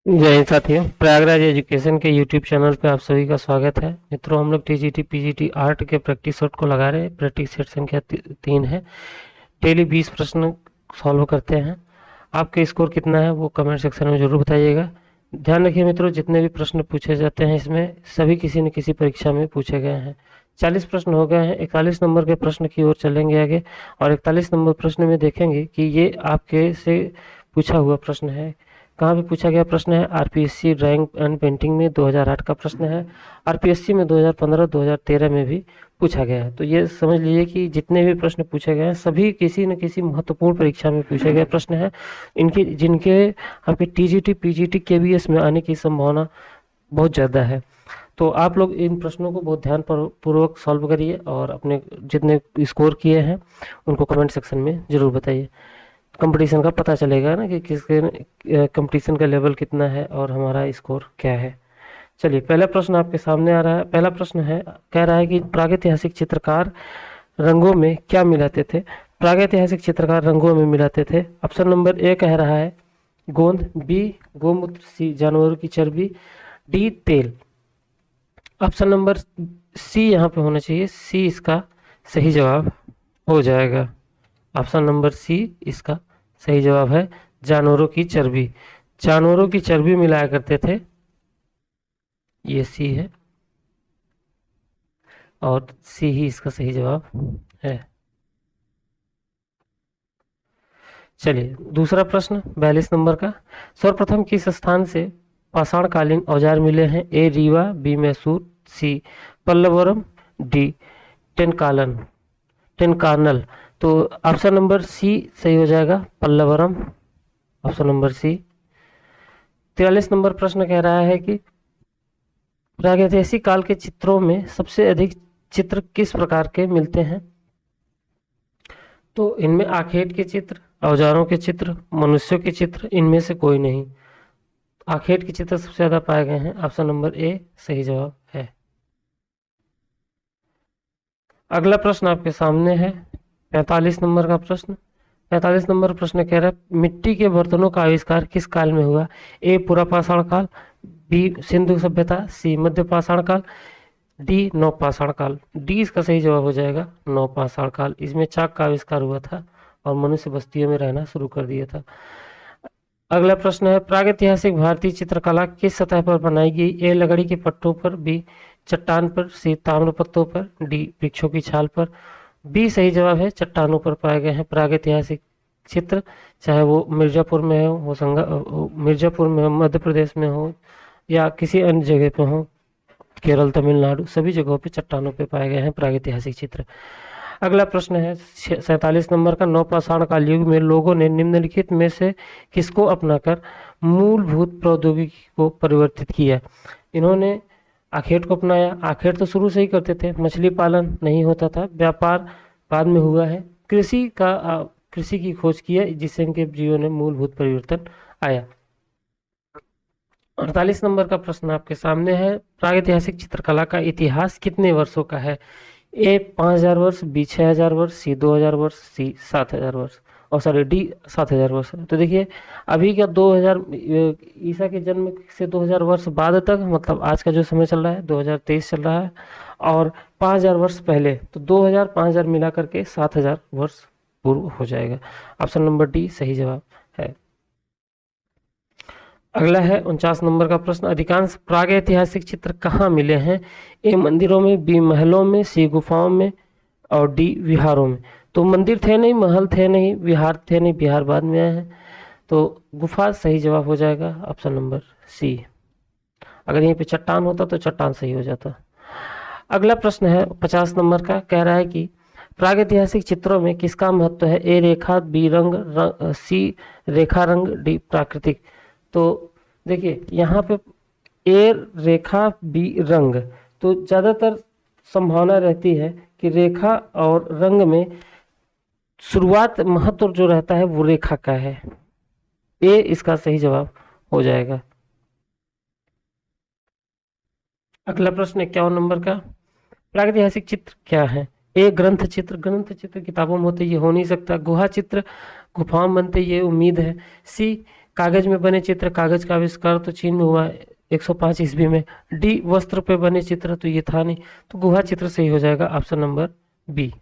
जय हिंद साथियों, प्रयागराज एजुकेशन के यूट्यूब चैनल पे आप सभी का स्वागत है। मित्रों, हम लोग टीजीटी पीजीटी आर्ट के प्रैक्टिस सेट को लगा रहे हैं। प्रैक्टिस सेट संख्या 3 है। डेली 20 प्रश्न सॉल्व करते हैं। आपके स्कोर कितना है वो कमेंट सेक्शन में जरूर बताइएगा। ध्यान रखिए मित्रों, जितने भी प्रश्न पूछे जाते हैं इसमें सभी किसी न किसी परीक्षा में पूछे गए हैं। 40 प्रश्न हो गए हैं। 41 नंबर के प्रश्न की ओर चलेंगे आगे, और 41 नंबर प्रश्न में देखेंगे कि ये आपके से पूछा हुआ प्रश्न है। कहाँ पे पूछा गया प्रश्न है? आरपीएससी ड्राइंग एंड पेंटिंग में 2008 का प्रश्न है। आरपीएससी में 2015 2013 में भी पूछा गया है। तो ये समझ लीजिए कि जितने भी प्रश्न पूछे गए हैं सभी किसी न किसी महत्वपूर्ण परीक्षा में पूछे गए प्रश्न हैं। इनके जिनके आपके टीजीटी पीजीटी केवीएस में आने की संभावना बहुत ज़्यादा है। तो आप लोग इन प्रश्नों को बहुत ध्यान पूर्वक सॉल्व करिए और अपने जितने स्कोर किए हैं उनको कमेंट सेक्शन में ज़रूर बताइए। कंपटीशन का पता चलेगा ना कि किसके कंपटीशन का लेवल कितना है और हमारा स्कोर क्या है। चलिए, पहला प्रश्न आपके सामने आ रहा है। पहला प्रश्न है, कह रहा है कि प्रागैतिहासिक चित्रकार रंगों में क्या मिलाते थे? प्रागैतिहासिक चित्रकार रंगों में मिलाते थे। ऑप्शन नंबर ए कह रहा है गोंद, बी गोमूत्र, सी जानवरों की चर्बी, डी तेल। ऑप्शन नंबर सी यहाँ पे होना चाहिए। सी इसका सही जवाब हो जाएगा। ऑप्शन नंबर सी इसका सही जवाब है, जानवरों की चर्बी। जानवरों की चर्बी मिलाया करते थे, ये सी है और सी ही इसका सही जवाब है। चलिए, दूसरा प्रश्न 42 नंबर का। सर्वप्रथम किस स्थान से पाषाणकालीन औजार मिले हैं? A Rewa, B Mysore, C Pallavaram, D टेनकालन टेनकानल। तो ऑप्शन नंबर सी सही हो जाएगा, पल्लवरम। Option number C. 43 नंबर प्रश्न कह रहा है कि प्रागैतिहासिक काल के चित्रों में सबसे अधिक चित्र किस प्रकार के मिलते हैं? तो इनमें आखेट के चित्र, औजारों के चित्र, मनुष्यों के चित्र, इनमें से कोई नहीं। आखेट के चित्र सबसे ज्यादा पाए गए हैं। ऑप्शन नंबर ए सही जवाब है। अगला प्रश्न आपके सामने है, 45 नंबर का प्रश्न। 45 नंबर प्रश्न कह रहा है मिट्टी के बर्तनों का आविष्कार किस काल में हुआ? ए पुरापाषाण काल, बी सिंधु सभ्यता, सी मध्य पाषाण काल, डी नवपाषाण काल। डी इसका सही जवाब हो जाएगा, नवपाषाण काल। इसमें चाक का आविष्कार हुआ था और मनुष्य बस्तियों में रहना शुरू कर दिया था। अगला प्रश्न है प्रागैतिहासिक भारतीय चित्रकला किस सतह पर बनाई गई? ए लकड़ी के पट्टों पर, बी चट्टान पर, सी ताम्र पत्तों पर, डी वृक्षों की छाल पर। बी सही जवाब है, चट्टानों पर पाए गए हैं प्रागैतिहासिक चित्र। चाहे वो मिर्जापुर में हो, मिर्जापुर में हो, मध्य प्रदेश में हो, या किसी अन्य जगह पे हो, केरल तमिलनाडु, सभी जगहों पे चट्टानों पे पाए गए हैं प्रागैतिहासिक चित्र। अगला प्रश्न है 47 नंबर का। नवपाषाण काल युग में लोगों ने निम्नलिखित में से किसको अपनाकर मूलभूत प्रौद्योगिकी को परिवर्तित किया? इन्होंने आखेट को अपनाया। आखेट तो शुरू से ही करते थे, मछली पालन नहीं होता था, व्यापार बाद में हुआ है। कृषि की खोज किया, जिससे इनके जीवन में मूलभूत परिवर्तन आया। 48 नंबर का प्रश्न आपके सामने है, प्रागैतिहासिक चित्रकला का इतिहास कितने वर्षों का है? ए 5000 वर्ष, बी 6000 वर्ष, सी 2000 वर्ष, सी 7000 वर्ष, और सॉरी डी 7000 वर्ष है। तो देखिए, अभी का 2000 ईसा के जन्म से 2000 वर्ष बाद तक, मतलब आज का जो समय चल रहा है 2023 चल रहा है, और 5000 वर्ष पहले, तो 2000 5000 मिला करके 7000 वर्ष पूर्व हो जाएगा। ऑप्शन नंबर डी सही जवाब है। अगला है 49 नंबर का प्रश्न, अधिकांश प्रागैतिहासिक चित्र कहाँ मिले हैं? ए मंदिरों में, बी महलों में, सी गुफाओं में, और डी विहारों में। तो मंदिर थे नहीं, महल थे नहीं, विहार थे नहीं, विहार बाद में आए हैं, तो गुफा सही जवाब हो जाएगा, ऑप्शन नंबर सी। अगर यहीं पे चट्टान होता तो चट्टान सही हो जाता। अगला प्रश्न है 50 नंबर का, कह रहा है कि प्रागैतिहासिक चित्रों में किसका महत्व है? ए रेखा, बी सी रेखा रंग, डी प्राकृतिक। तो देखिए, यहाँ पे ए रेखा, बी रंग, तो ज़्यादातर संभावना रहती है कि रेखा और रंग में शुरुआत महत्व जो रहता है वो रेखा का है। ए इसका सही जवाब हो जाएगा। अगला प्रश्न 51 नंबर का, प्रागैतिहासिक चित्र क्या है? ए ग्रंथ चित्र, ग्रंथ चित्र किताबों में होते, ये हो नहीं सकता। गुहा चित्र गुफाओं में बनते, ये उम्मीद है। सी कागज में बने चित्र, कागज का आविष्कार तो चीन में हुआ 105 ईस्वी में। डी, वस्त्र पे बने चित्र, तो ये था नहीं, तो गुहा चित्र सही हो जाएगा, ऑप्शन नंबर बी।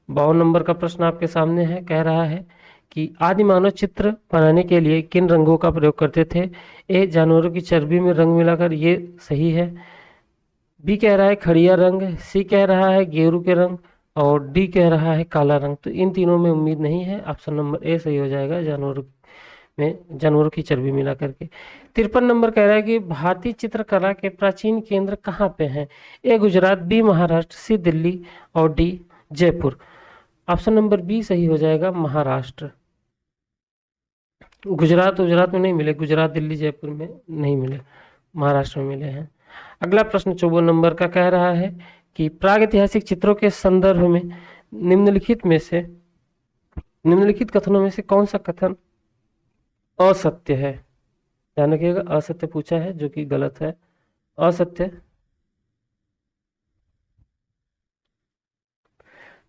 52 नंबर का प्रश्न आपके सामने है, कह रहा है कि आदि मानव चित्र बनाने के लिए किन रंगों का प्रयोग करते थे। ए, जानवरों की चर्बी में रंग मिलाकर, ये सही है। बी कह रहा है खड़िया रंग, सी कह रहा है गेरू के रंग, और डी कह रहा है काला रंग। तो इन तीनों में उम्मीद नहीं है, ऑप्शन नंबर ए सही हो जाएगा, जानवरों की चर्बी मिला करके। 53 नंबर कह रहा है कि भारतीय चित्रकला के प्राचीन केंद्र कहाँ पे हैं। A, Gujarat, B, Maharashtra, C, Delhi, और D, Jaipur. Option number B सही हो जाएगा, महाराष्ट्र। गुजरात में नहीं मिले, गुजरात, दिल्ली, जयपुर में नहीं मिले, महाराष्ट्र में मिले हैं। अगला प्रश्न 54 नंबर का कह रहा है कि प्रागैतिहासिक चित्रों के संदर्भ में निम्नलिखित कथनों में से कौन सा कथन असत्य है। ध्यान रखिएगा, असत्य पूछा है, जो कि गलत है। असत्य,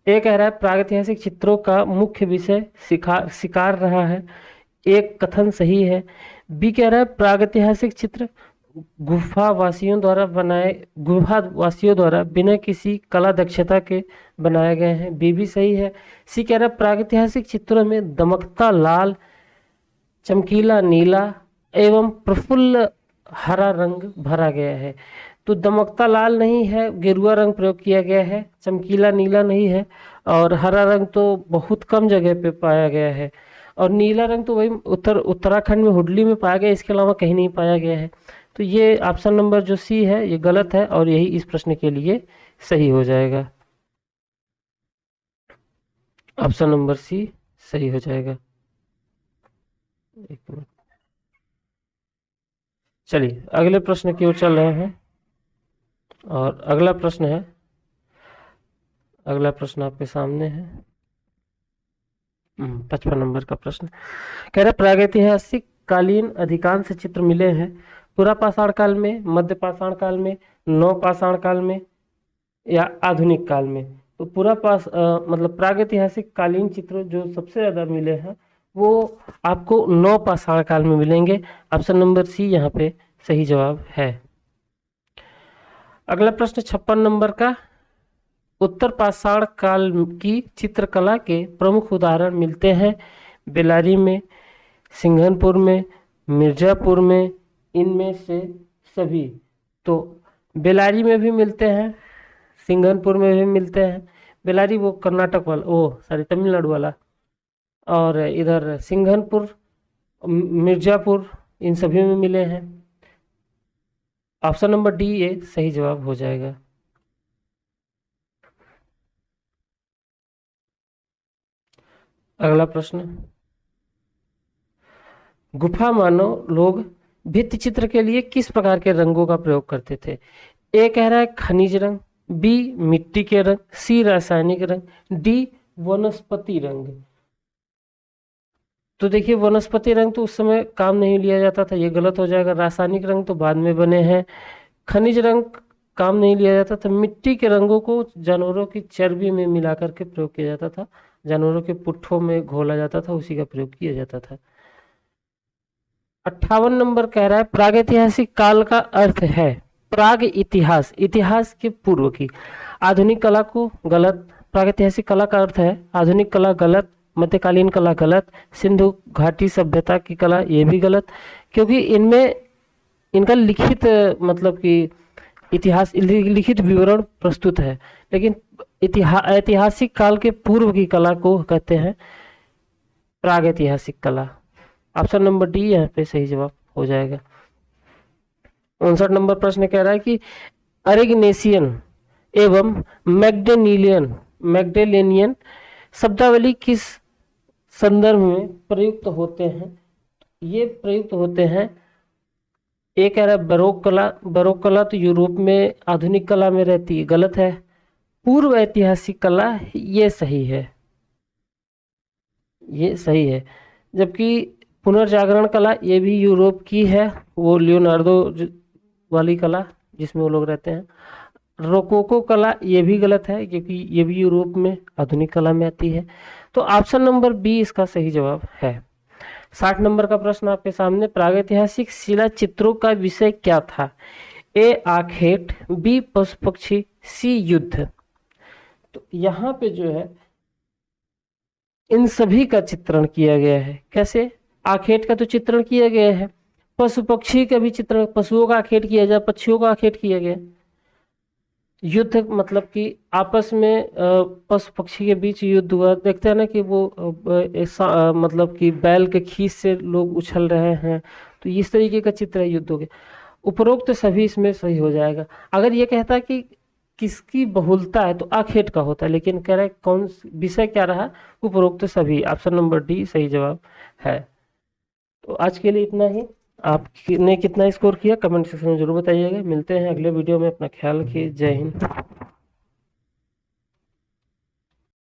ए कह रहा है प्रागैतिहासिक चित्रों का मुख्य विषय शिकार रहा है, एक कथन सही है। बी कह रहा है प्रागैतिहासिक चित्र गुफावासियों द्वारा बिना किसी कला दक्षता के बनाए गए हैं, बी भी सही है। सी कह रहा है प्रागैतिहासिक चित्रों में दमकता लाल, चमकीला नीला एवं प्रफुल्ल हरा रंग भरा गया है। तो दमकता लाल नहीं है, गेरुआ रंग प्रयोग किया गया है, चमकीला नीला नहीं है, और हरा रंग तो बहुत कम जगह पे पाया गया है, और नीला रंग तो वही उत्तराखंड में हुडली में पाया गया, इसके अलावा कहीं नहीं पाया गया है। तो ये ऑप्शन नंबर जो सी है ये गलत है, और यही इस प्रश्न के लिए सही हो जाएगा, ऑप्शन नंबर सी सही हो जाएगा। एक मिनट, चलिए अगले प्रश्न की ओर चल रहे हैं, और अगला प्रश्न आपके सामने है। 55 नंबर का प्रश्न कह रहा है प्रागैतिहासिक कालीन अधिकांश चित्र मिले हैं पुरा पाषाण काल में, मध्य पाषाण काल में, नव पाषाण काल में, या आधुनिक काल में। तो मतलब प्रागैतिहासिक कालीन चित्र जो सबसे ज्यादा मिले हैं वो आपको नव पाषाण काल में मिलेंगे, ऑप्शन नंबर सी यहाँ पे सही जवाब है। अगला प्रश्न 56 नंबर का, उत्तर पाषाण काल की चित्रकला के प्रमुख उदाहरण मिलते हैं बेलारी में, सिंघनपुर में, मिर्जापुर में, इनमें से सभी। तो बेलारी में भी मिलते हैं, सिंघनपुर में भी मिलते हैं। बेलारी वो कर्नाटक वाला, तमिलनाडु वाला, और इधर सिंघनपुर, मिर्जापुर, इन सभी में मिले हैं। ऑप्शन नंबर डी ये सही जवाब हो जाएगा। अगला प्रश्न, गुफा मानव लोग भित्ति चित्र के लिए किस प्रकार के रंगों का प्रयोग करते थे। ए कह रहा है खनिज रंग, बी मिट्टी के रंग, सी रासायनिक रंग, डी वनस्पति रंग। तो देखिए वनस्पति रंग तो उस समय काम नहीं लिया जाता था, ये गलत हो जाएगा। रासायनिक रंग तो बाद में बने हैं। खनिज रंग काम नहीं लिया जाता था। मिट्टी के रंगों को जानवरों की चर्बी में मिला करके प्रयोग किया जाता था, जानवरों के पुट्ठों में घोला जाता था, उसी का प्रयोग किया जाता था। 58 नंबर कह रहा है प्रागैतिहासिक काल का अर्थ है प्राग इतिहास, इतिहास के पूर्व की। आधुनिक कला को गलत, प्रागैतिहासिक कला का अर्थ है आधुनिक कला गलत, मध्यकालीन कला गलत, सिंधु घाटी सभ्यता की कला ये भी गलत, क्योंकि इनमें इनका लिखित मतलब कि इतिहास लिखित विवरण प्रस्तुत है, लेकिन ऐतिहासिक काल के पूर्व की कला को कहते हैं प्रागैतिहासिक कला। ऑप्शन नंबर डी यहाँ पे सही जवाब हो जाएगा। 59 नंबर प्रश्न कह रहा है कि अरेगनेशियन एवं मैग्डेलेनियन शब्दावली किस संदर्भ में प्रयुक्त होते हैं। ये प्रयुक्त होते हैं, एक कह रहा है बरोक कला, बरोक कला तो यूरोप में आधुनिक कला में रहती है, गलत है। पूर्व ऐतिहासिक कला ये सही है, ये सही है। जबकि पुनर्जागरण कला ये भी यूरोप की है, वो लियोनार्डो वाली कला जिसमें वो लोग रहते हैं। रोकोको कला ये भी गलत है, क्योंकि ये भी यूरोप में आधुनिक कला में आती है। तो ऑप्शन नंबर बी इसका सही जवाब है। 60 नंबर का प्रश्न आपके सामने, प्रागैतिहासिक शिला चित्रों का विषय क्या था? ए आखेट, बी पशु पक्षी, सी युद्ध। तो यहाँ पे जो है इन सभी का चित्रण किया गया है। कैसे? आखेट का तो चित्रण किया गया है, पशु पक्षी का भी चित्रण, पशुओं का आखेट किया जाए, पक्षियों का आखेट किया गया। युद्ध मतलब कि आपस में पशु पक्षी के बीच युद्ध हुआ। देखते हैं ना कि वो ऐसा मतलब कि बैल के खींच से लोग उछल रहे हैं, तो इस तरीके का चित्र है युद्ध हो गया। उपरोक्त सभी इसमें सही हो जाएगा। अगर ये कहता है कि किसकी बहुलता है तो आखेट का होता है, लेकिन कह रहा है कौन विषय क्या रहा, उपरोक्त सभी। ऑप्शन नंबर डी सही जवाब है। तो आज के लिए इतना ही। आपने कितना स्कोर किया कमेंट सेक्शन में जरूर बताइएगा। मिलते हैं अगले वीडियो में, अपना ख्याल रखिए। जय हिंद।